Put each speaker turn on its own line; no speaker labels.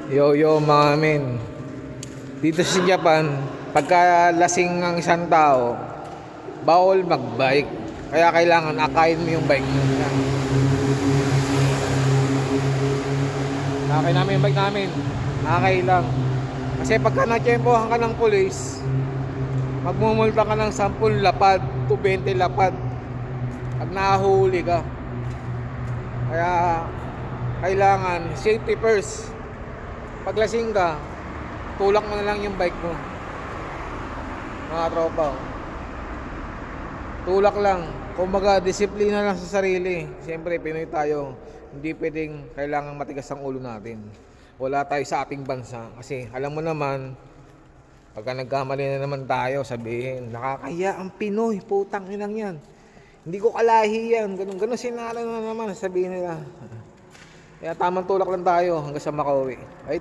Yo yo mga men. Dito sa Japan, pagka lasing ang isang tao, bawal magbike. Kaya kailangan akayin mo yung bike mo. Yan. Nakakay namin yung bike namin. Nakakay lang. Kasi pagka na-tsempohan ka ng pulis, magmumulta ka ng 10 lapad to 20 lapad pag nahuli ka. Kaya kailangan safety first. Pag lasing ka, tulak mo na lang yung bike mo, mga tropa. Tulak lang. Kumbaga, disiplina lang sa sarili. Siyempre, Pinoy tayo. Hindi pwedeng kailangan matigas ang ulo natin. Wala tayo sa ating bansa. Kasi alam mo naman, pagka nagkamali na naman tayo, sabihin, nakakahiya ang Pinoy, putang inang yan. Hindi ko kalahi yan. Ganun sinala na naman, sabihin nila. Kaya tamang tulak lang tayo hanggang sa makauwi. Ay.